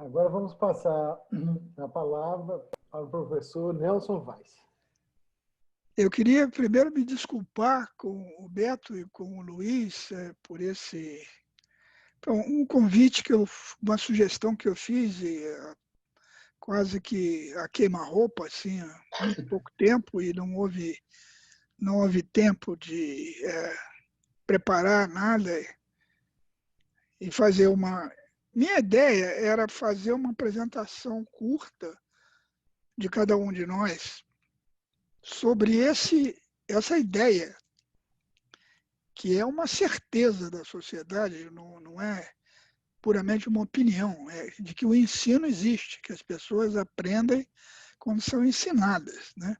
Agora vamos passar a palavra ao professor Nelson Weiss. Eu queria primeiro me desculpar com o Beto e com o Luiz por um convite uma sugestão que eu fiz quase que a queima-roupa, assim, há muito pouco tempo, e não houve tempo de preparar nada e fazer uma... Minha ideia era fazer uma apresentação curta de cada um de nós sobre essa ideia, que é uma certeza da sociedade, não é puramente uma opinião, é de que o ensino existe, que as pessoas aprendem quando são ensinadas, né?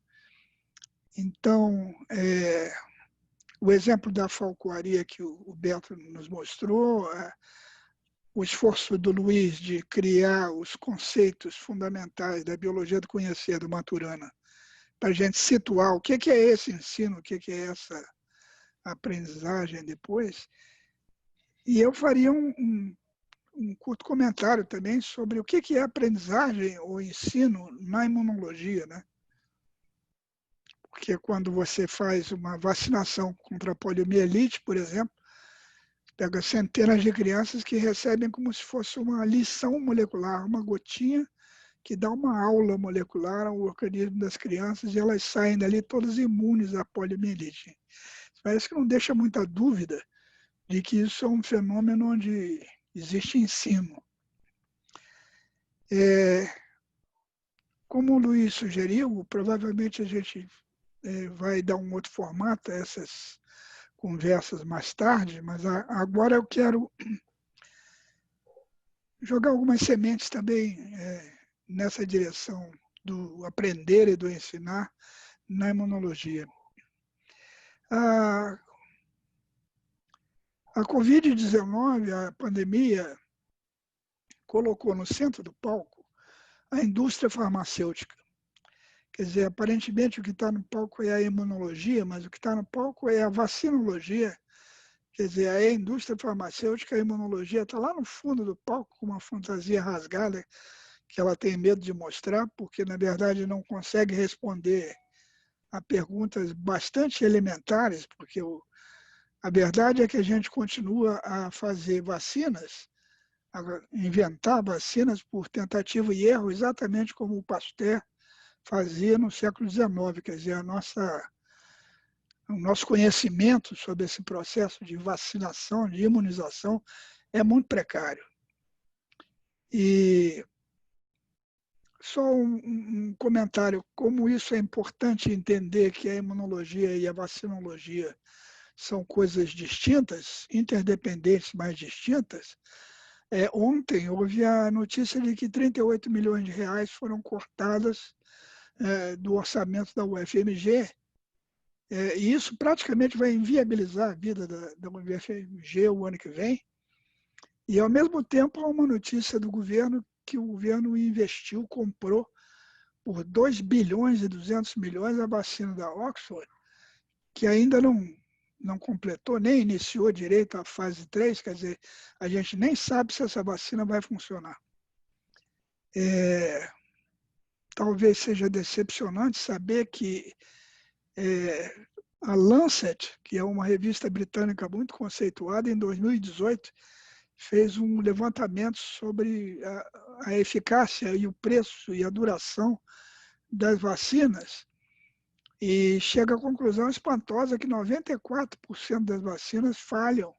Então, o exemplo da falcoaria que o Beto nos mostrou, o esforço do Luiz de criar os conceitos fundamentais da biologia do conhecer, do Maturana, para a gente situar o que é esse ensino, o que é essa aprendizagem depois. E eu faria um curto comentário também sobre o que é aprendizagem ou ensino na imunologia, né? Porque quando você faz uma vacinação contra a poliomielite, por exemplo, pega centenas de crianças que recebem como se fosse uma lição molecular, uma gotinha que dá uma aula molecular ao organismo das crianças e elas saem dali todas imunes à poliomielite. Parece que não deixa muita dúvida de que isso é um fenômeno onde existe ensino. Como o Luiz sugeriu, provavelmente a gente vai dar um outro formato a essas conversas mais tarde, mas agora eu quero jogar algumas sementes também nessa direção do aprender e do ensinar na imunologia. A Covid-19, a pandemia, colocou no centro do palco a indústria farmacêutica. Quer dizer, aparentemente o que está no palco é a imunologia, mas o que está no palco é a vacinologia. Quer dizer, a indústria farmacêutica, a imunologia está lá no fundo do palco com uma fantasia rasgada que ela tem medo de mostrar, porque na verdade não consegue responder a perguntas bastante elementares, porque a verdade é que a gente continua a fazer vacinas, a inventar vacinas por tentativa e erro, exatamente como o Pasteur fazia no século XIX. Quer dizer, o nosso conhecimento sobre esse processo de vacinação, de imunização, é muito precário. E só um comentário, como isso é importante entender que a imunologia e a vacinologia são coisas distintas, interdependentes, mas distintas. Ontem houve a notícia de que 38 milhões de reais foram cortadas do orçamento da UFMG, e isso praticamente vai inviabilizar a vida da UFMG o ano que vem. E, ao mesmo tempo, há uma notícia do governo que o governo investiu, comprou por 2 bilhões e 200 milhões a vacina da Oxford, que ainda não completou, nem iniciou direito a fase 3, quer dizer, a gente nem sabe se essa vacina vai funcionar. Talvez seja decepcionante saber que a Lancet, que é uma revista britânica muito conceituada, em 2018, fez um levantamento sobre a eficácia e o preço e a duração das vacinas e chega à conclusão espantosa que 94% das vacinas falham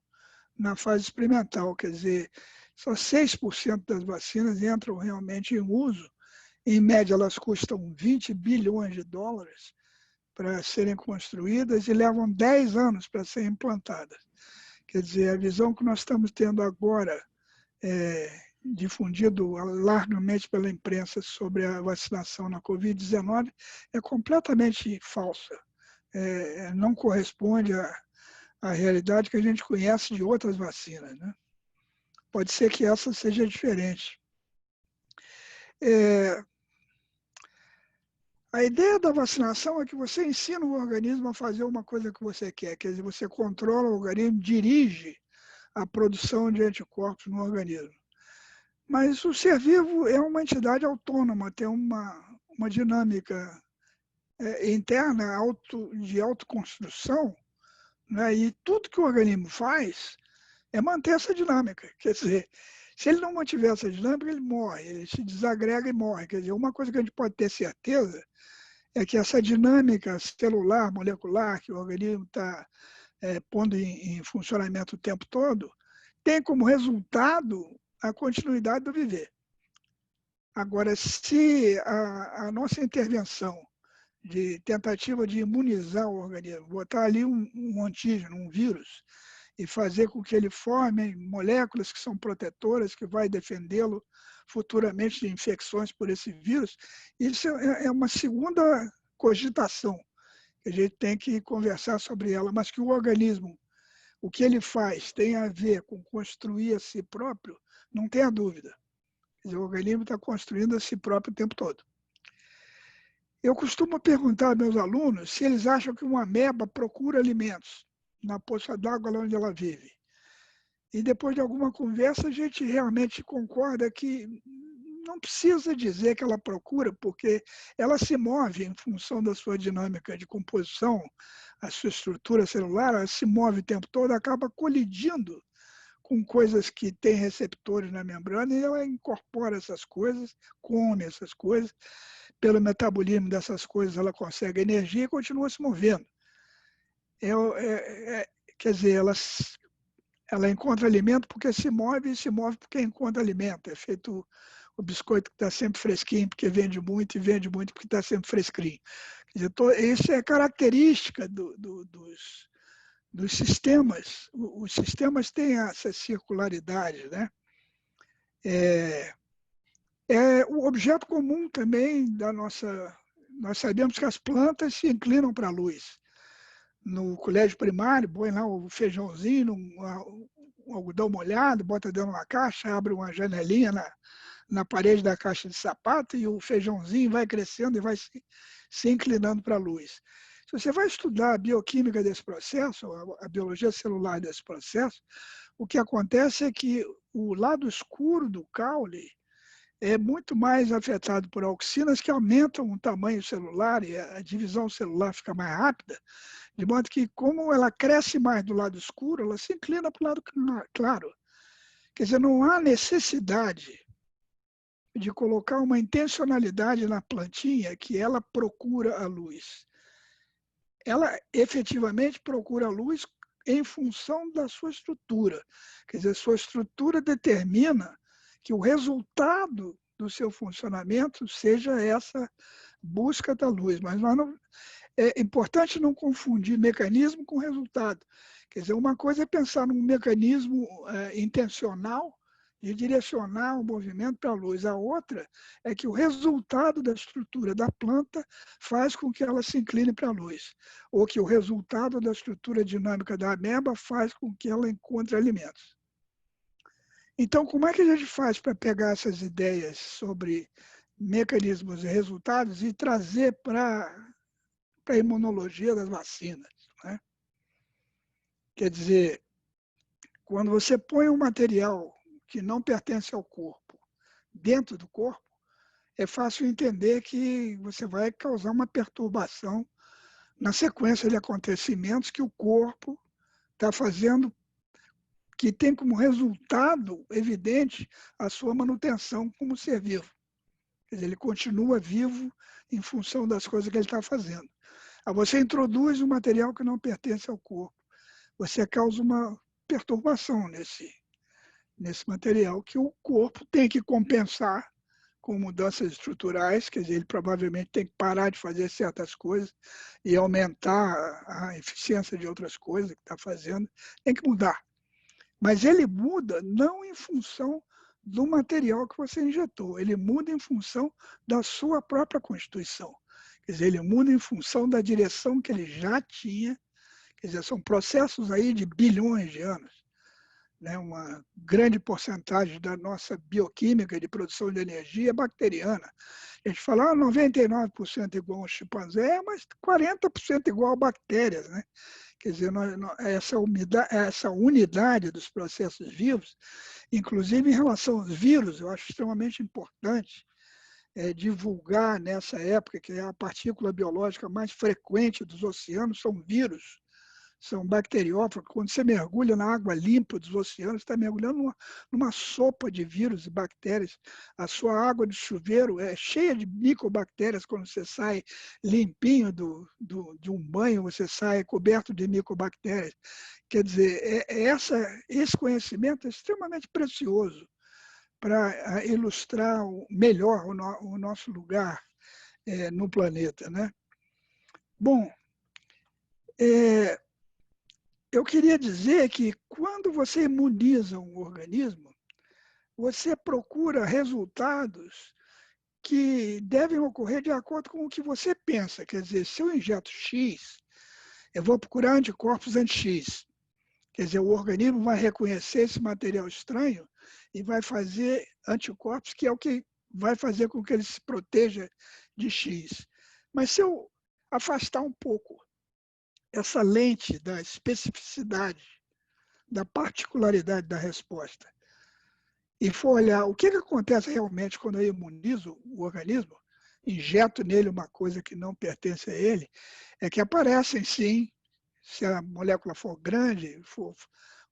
na fase experimental, quer dizer, só 6% das vacinas entram realmente em uso. Em média, elas custam 20 bilhões de dólares para serem construídas e levam 10 anos para serem implantadas. Quer dizer, a visão que nós estamos tendo agora, difundido largamente pela imprensa sobre a vacinação na Covid-19, é completamente falsa. Não corresponde à realidade que a gente conhece de outras vacinas, né? Pode ser que essa seja diferente. A ideia da vacinação é que você ensina o organismo a fazer uma coisa que você quer dizer, você controla o organismo, dirige a produção de anticorpos no organismo. Mas o ser vivo é uma entidade autônoma, tem uma dinâmica interna de autoconstrução, né? E tudo que o organismo faz é manter essa dinâmica. Quer dizer, se ele não mantiver essa dinâmica, ele morre, ele se desagrega e morre. Quer dizer, uma coisa que a gente pode ter certeza é que essa dinâmica celular, molecular, que o organismo está pondo em funcionamento o tempo todo, tem como resultado a continuidade do viver. Agora, se a nossa intervenção de tentativa de imunizar o organismo, botar ali um antígeno, um vírus, e fazer com que ele forme moléculas que são protetoras, que vai defendê-lo futuramente de infecções por esse vírus, isso é uma segunda cogitação, que a gente tem que conversar sobre ela, mas que o organismo, o que ele faz tem a ver com construir a si próprio, não tenha dúvida. O organismo está construindo a si próprio o tempo todo. Eu costumo perguntar aos meus alunos se eles acham que uma ameba procura alimentos na poça d'água lá onde ela vive. E depois de alguma conversa, a gente realmente concorda que não precisa dizer que ela procura, porque ela se move em função da sua dinâmica de composição, a sua estrutura celular, ela se move o tempo todo, acaba colidindo com coisas que têm receptores na membrana e ela incorpora essas coisas, come essas coisas. Pelo metabolismo dessas coisas, ela consegue energia e continua se movendo. Quer dizer, ela encontra alimento porque se move e se move porque encontra alimento. É feito o biscoito que está sempre fresquinho porque vende muito e vende muito porque está sempre fresquinho. Quer dizer, isso é característica dos sistemas. Os sistemas têm essa circularidade, né? O objeto comum também da nossa... Nós sabemos que as plantas se inclinam para a luz. No colégio primário, põe lá o feijãozinho, um algodão molhado, bota dentro de uma caixa, abre uma janelinha na parede da caixa de sapato e o feijãozinho vai crescendo e vai se inclinando para a luz. Se você vai estudar a bioquímica desse processo, a biologia celular desse processo, o que acontece é que o lado escuro do caule é muito mais afetado por auxinas que aumentam o tamanho celular e a divisão celular fica mais rápida, de modo que, como ela cresce mais do lado escuro, ela se inclina para o lado claro. Quer dizer, não há necessidade de colocar uma intencionalidade na plantinha que ela procura a luz. Ela efetivamente procura a luz em função da sua estrutura. Quer dizer, sua estrutura determina que o resultado do seu funcionamento seja essa busca da luz. Mas é importante não confundir mecanismo com resultado. Quer dizer, uma coisa é pensar num mecanismo intencional de direcionar o movimento para a luz. A outra é que o resultado da estrutura da planta faz com que ela se incline para a luz, ou que o resultado da estrutura dinâmica da ameba faz com que ela encontre alimentos. Então, como é que a gente faz para pegar essas ideias sobre mecanismos e resultados e trazer para a imunologia das vacinas, né? Quer dizer, quando você põe um material que não pertence ao corpo dentro do corpo, é fácil entender que você vai causar uma perturbação na sequência de acontecimentos que o corpo está fazendo, que tem como resultado evidente a sua manutenção como ser vivo. Quer dizer, ele continua vivo em função das coisas que ele está fazendo. Aí você introduz um material que não pertence ao corpo. Você causa uma perturbação nesse material que o corpo tem que compensar com mudanças estruturais, quer dizer, ele provavelmente tem que parar de fazer certas coisas e aumentar a eficiência de outras coisas que está fazendo, tem que mudar. Mas ele muda não em função do material que você injetou, ele muda em função da sua própria constituição. Quer dizer, ele muda em função da direção que ele já tinha. Quer dizer, são processos aí de bilhões de anos. Né? Uma grande porcentagem da nossa bioquímica de produção de energia é bacteriana. A gente fala 99% igual ao chimpanzé, mas 40% igual a bactérias, né? Quer dizer, essa unidade dos processos vivos, inclusive em relação aos vírus, eu acho extremamente importante divulgar nessa época que a partícula biológica mais frequente dos oceanos são vírus, são bacteriófagos. Quando você mergulha na água limpa dos oceanos, você está mergulhando numa sopa de vírus e bactérias. A sua água de chuveiro é cheia de micobactérias. Quando você sai limpinho de um banho, você sai coberto de micobactérias. Quer dizer, esse conhecimento é extremamente precioso para ilustrar melhor o nosso lugar no planeta, né? Bom, eu queria dizer que quando você imuniza um organismo, você procura resultados que devem ocorrer de acordo com o que você pensa. Quer dizer, se eu injeto X, eu vou procurar anticorpos anti-X. Quer dizer, o organismo vai reconhecer esse material estranho e vai fazer anticorpos, que é o que vai fazer com que ele se proteja de X. Mas se eu afastar um pouco essa lente da especificidade, da particularidade da resposta, e for olhar o que acontece realmente quando eu imunizo o organismo, injeto nele uma coisa que não pertence a ele, é que aparecem sim, se a molécula for grande, for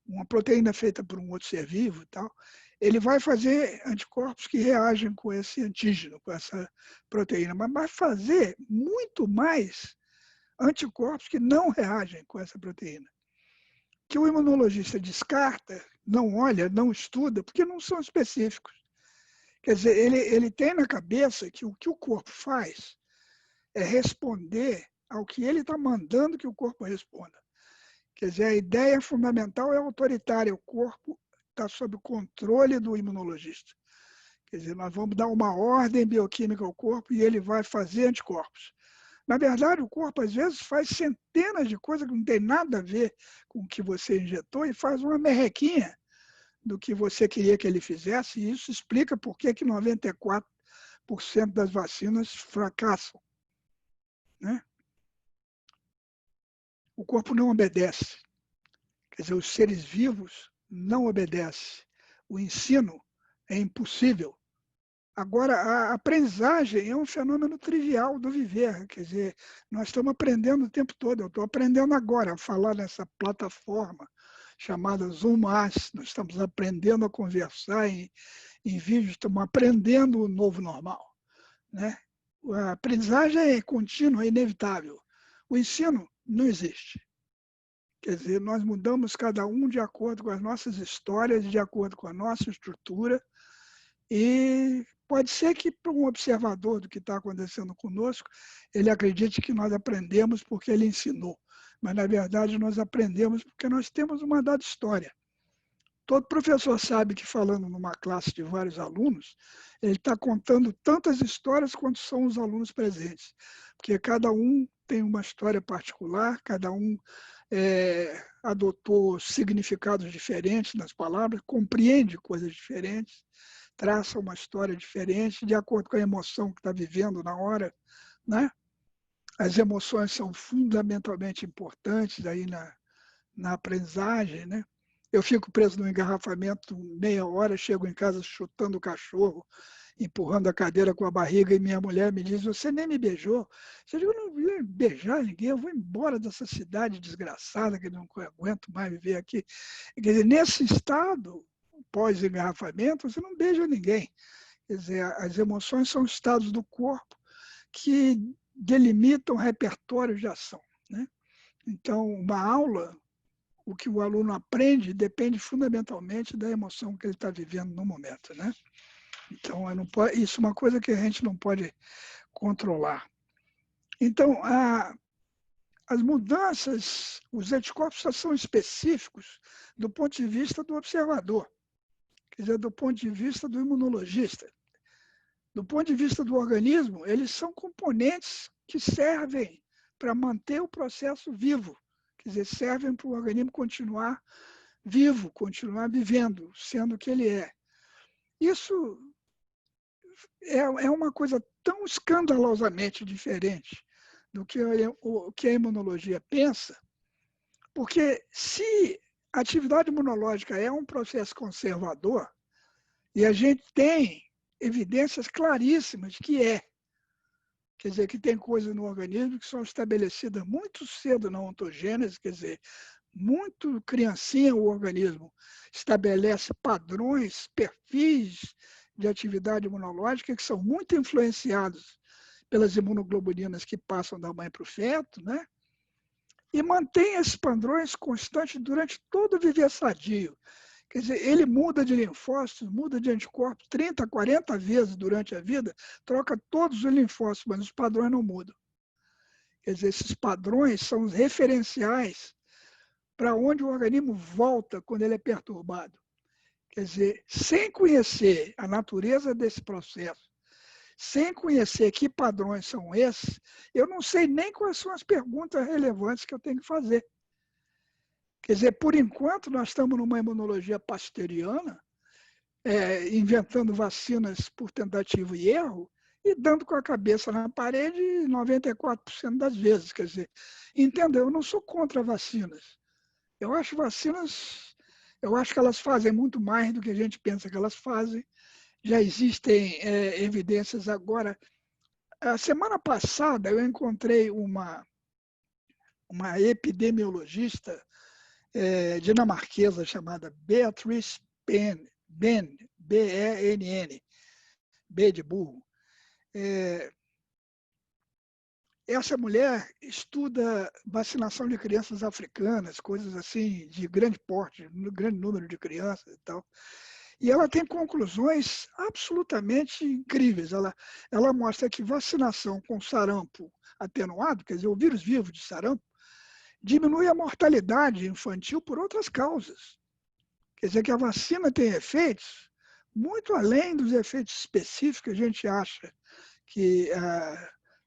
uma proteína feita por um outro ser vivo e tal, ele vai fazer anticorpos que reagem com esse antígeno, com essa proteína, mas vai fazer muito mais anticorpos que não reagem com essa proteína, que o imunologista descarta, não olha, não estuda, porque não são específicos. Quer dizer, ele tem na cabeça que o corpo faz é responder ao que ele está mandando que o corpo responda. Quer dizer, a ideia fundamental é autoritária, o corpo está sob o controle do imunologista. Quer dizer, nós vamos dar uma ordem bioquímica ao corpo e ele vai fazer anticorpos. Na verdade, o corpo, às vezes, faz centenas de coisas que não tem nada a ver com o que você injetou e faz uma merrequinha do que você queria que ele fizesse, e isso explica por que 94% das vacinas fracassam, né? O corpo não obedece. Quer dizer, os seres vivos não obedecem. O ensino é impossível. Agora, a aprendizagem é um fenômeno trivial do viver. Quer dizer, nós estamos aprendendo o tempo todo. Eu estou aprendendo agora a falar nessa plataforma chamada Zoom-As. Nós estamos aprendendo a conversar em vídeo, estamos aprendendo o novo normal, né? A aprendizagem é contínua, é inevitável. O ensino não existe. Quer dizer, nós mudamos cada um de acordo com as nossas histórias, de acordo com a nossa estrutura, e pode ser que para um observador do que está acontecendo conosco, ele acredite que nós aprendemos porque ele ensinou. Mas, na verdade, nós aprendemos porque nós temos uma dada história. Todo professor sabe que, falando numa classe de vários alunos, ele está contando tantas histórias quanto são os alunos presentes. Porque cada um tem uma história particular, cada um adotou significados diferentes nas palavras, compreende coisas diferentes, traça uma história diferente de acordo com a emoção que está vivendo na hora, né? As emoções são fundamentalmente importantes aí na aprendizagem, né? Eu fico preso no engarrafamento meia hora, chego em casa chutando o cachorro, empurrando a cadeira com a barriga, e minha mulher me diz: você nem me beijou. Eu digo: eu não vou beijar ninguém, eu vou embora dessa cidade desgraçada, que não aguento mais viver aqui. Quer dizer, nesse estado, pós-engarrafamento, você não beija ninguém. Quer dizer, as emoções são estados do corpo que delimitam repertórios de ação, né? Então, uma aula, o que o aluno aprende depende fundamentalmente da emoção que ele está vivendo no momento, né? Então, isso é uma coisa que a gente não pode controlar. Então, as mudanças, os anticorpos só são específicos do ponto de vista do observador, quer dizer, do ponto de vista do imunologista. Do ponto de vista do organismo, eles são componentes que servem para manter o processo vivo, quer dizer, servem para o organismo continuar vivo, continuar vivendo, sendo o que ele é. Isso é uma coisa tão escandalosamente diferente do que a imunologia pensa, Porque se a atividade imunológica é um processo conservador, e a gente tem evidências claríssimas que é, quer dizer, que tem coisas no organismo que são estabelecidas muito cedo na ontogênese, quer dizer, muito criancinha o organismo estabelece padrões, perfis de atividade imunológica que são muito influenciados pelas imunoglobulinas que passam da mãe para o feto, né? E mantém esses padrões constantes durante todo o viver sadio. Quer dizer, ele muda de linfócitos, muda de anticorpos 30, 40 vezes durante a vida, troca todos os linfócitos, mas os padrões não mudam. Quer dizer, esses padrões são os referenciais para onde o organismo volta quando ele é perturbado. Quer dizer, sem conhecer a natureza desse processo, sem conhecer que padrões são esses, eu não sei nem quais são as perguntas relevantes que eu tenho que fazer. Quer dizer, por enquanto, nós estamos numa imunologia pasteuriana, inventando vacinas por tentativa e erro, e dando com a cabeça na parede 94% das vezes. Quer dizer, entendeu? Eu não sou contra vacinas. Eu acho que elas fazem muito mais do que a gente pensa que elas fazem. Já existem evidências agora. A semana passada eu encontrei uma epidemiologista dinamarquesa chamada Beatrice Benn, B-E-N-N, B de burro. Essa mulher estuda vacinação de crianças africanas, coisas assim, de grande porte, grande número de crianças e tal. E ela tem conclusões absolutamente incríveis. Ela mostra que vacinação com sarampo atenuado, quer dizer, o vírus vivo de sarampo, diminui a mortalidade infantil por outras causas. Quer dizer que a vacina tem efeitos muito além dos efeitos específicos que a gente acha que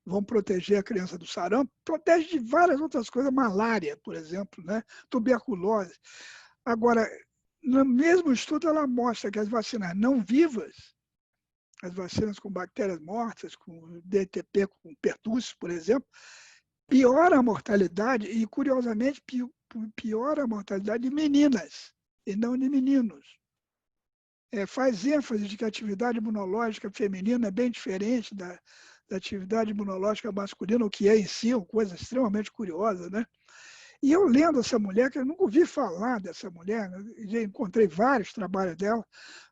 vão proteger a criança do sarampo, protege de várias outras coisas, malária, por exemplo, né? Tuberculose. Agora, no mesmo estudo, ela mostra que as vacinas não vivas, as vacinas com bactérias mortas, com DTP, com pertússis, por exemplo, piora a mortalidade e, curiosamente, piora a mortalidade de meninas e não de meninos. Faz ênfase de que a atividade imunológica feminina é bem diferente da atividade imunológica masculina, o que é em si uma coisa extremamente curiosa, né? E eu lendo essa mulher, que eu nunca ouvi falar dessa mulher, né? Já encontrei vários trabalhos dela,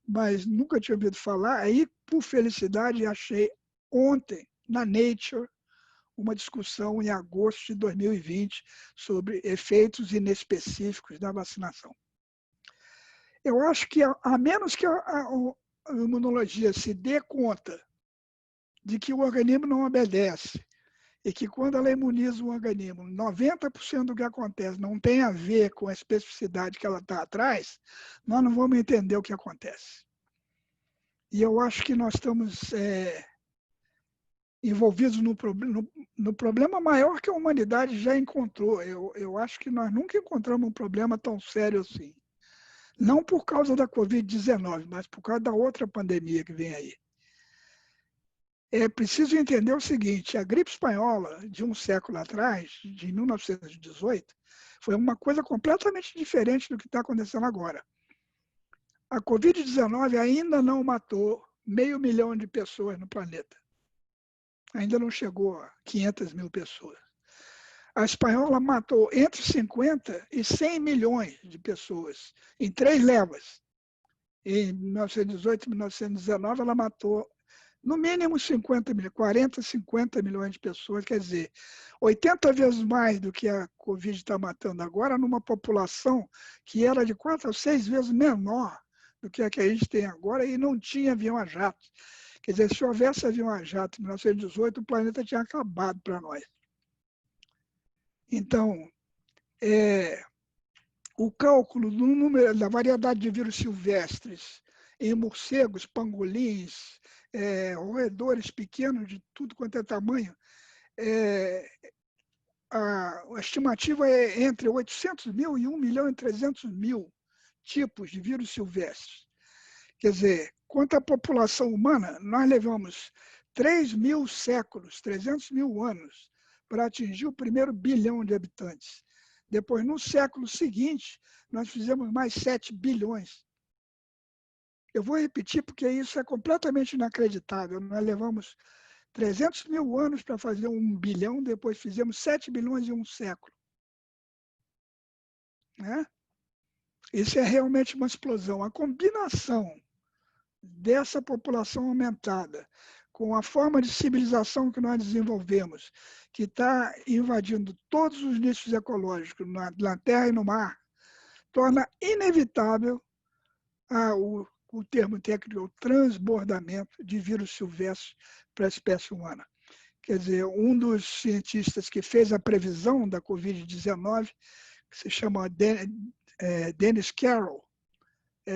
mas nunca tinha ouvido falar. Aí, por felicidade, achei ontem, na Nature, uma discussão em agosto de 2020 sobre efeitos inespecíficos da vacinação. Eu acho que, a menos que a imunologia se dê conta de que o organismo não obedece e que quando ela imuniza o organismo, 90% do que acontece não tem a ver com a especificidade que ela está atrás, nós não vamos entender o que acontece. E eu acho que nós estamos envolvidos no problema maior que a humanidade já encontrou. Eu acho que nós nunca encontramos um problema tão sério assim. Não por causa da Covid-19, mas por causa da outra pandemia que vem aí. É preciso entender o seguinte, a gripe espanhola de um século atrás, de 1918, foi uma coisa completamente diferente do que está acontecendo agora. A Covid-19 ainda não matou 500 mil de pessoas no planeta. Ainda não chegou a 500 mil pessoas. A espanhola matou entre 50 e 100 milhões de pessoas, em 3 levas. Em 1918 e 1919, ela matou no mínimo 40, 50 milhões de pessoas, quer dizer, 80 vezes mais do que a Covid está matando agora, numa população que era de 4 a 6 vezes menor do que a gente tem agora e não tinha avião a jato. Quer dizer, se houvesse avião a jato em 1918, o planeta tinha acabado para nós. Então, o cálculo do número, da variedade de vírus silvestres em morcegos, pangolins, roedores pequenos de tudo quanto é tamanho, a estimativa é entre 800 mil e 1 milhão e 300 mil tipos de vírus silvestres. Quer dizer, quanto à população humana, nós levamos 3.000 séculos, 300 mil anos, para atingir o primeiro bilhão de habitantes. Depois, no século seguinte, nós fizemos mais 7 bilhões. Eu vou repetir porque isso é completamente inacreditável. Nós levamos 300 mil anos para fazer 1 bilhão, depois fizemos 7 bilhões em um século. Né? Isso é realmente uma explosão. A combinação dessa população aumentada com a forma de civilização que nós desenvolvemos, que está invadindo todos os nichos ecológicos na terra e no mar, torna inevitável o termo técnico, o transbordamento de vírus silvestres para a espécie humana. Quer dizer, um dos cientistas que fez a previsão da Covid-19, que se chama Dennis Carroll,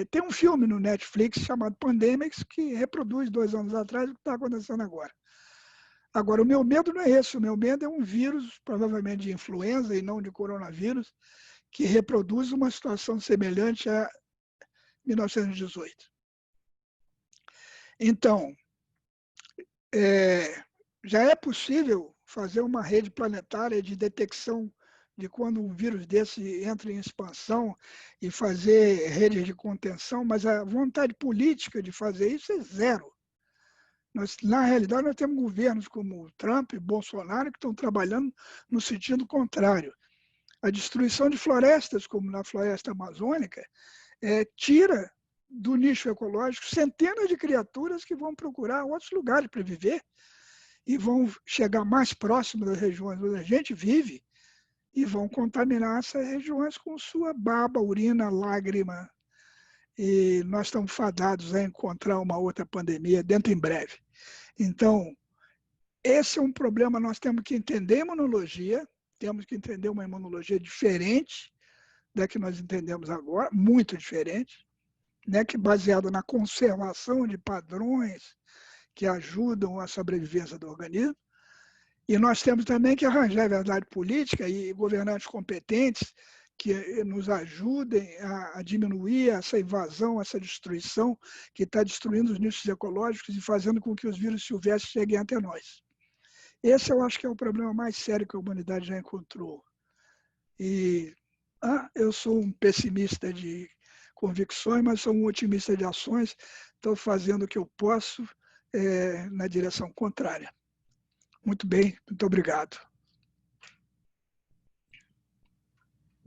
tem um filme no Netflix chamado Pandemics, que reproduz 2 anos atrás o que está acontecendo agora. Agora, o meu medo não é esse, o meu medo é um vírus, provavelmente de influenza e não de coronavírus, que reproduz uma situação semelhante a 1918. Então, já é possível fazer uma rede planetária de detecção de quando um vírus desse entra em expansão e fazer redes de contenção, mas a vontade política de fazer isso é zero. Na realidade, nós temos governos como Trump e Bolsonaro que estão trabalhando no sentido contrário. A destruição de florestas, como na floresta amazônica, tira do nicho ecológico centenas de criaturas que vão procurar outros lugares para viver e vão chegar mais próximo das regiões onde a gente vive e vão contaminar essas regiões com sua baba, urina, lágrima. E nós estamos fadados a encontrar uma outra pandemia dentro em breve. Então, esse é um problema, nós temos que entender a imunologia, temos que entender uma imunologia diferente da que nós entendemos agora, muito diferente, né, que é baseada na conservação de padrões que ajudam a sobrevivência do organismo. E nós temos também que arranjar a verdade política e governantes competentes que nos ajudem a diminuir essa invasão, essa destruição que está destruindo os nichos ecológicos e fazendo com que os vírus silvestres cheguem até nós. Esse eu acho que é o problema mais sério que a humanidade já encontrou. E eu sou um pessimista de convicções, mas sou um otimista de ações. Estou fazendo o que eu posso na direção contrária. Muito bem, muito obrigado.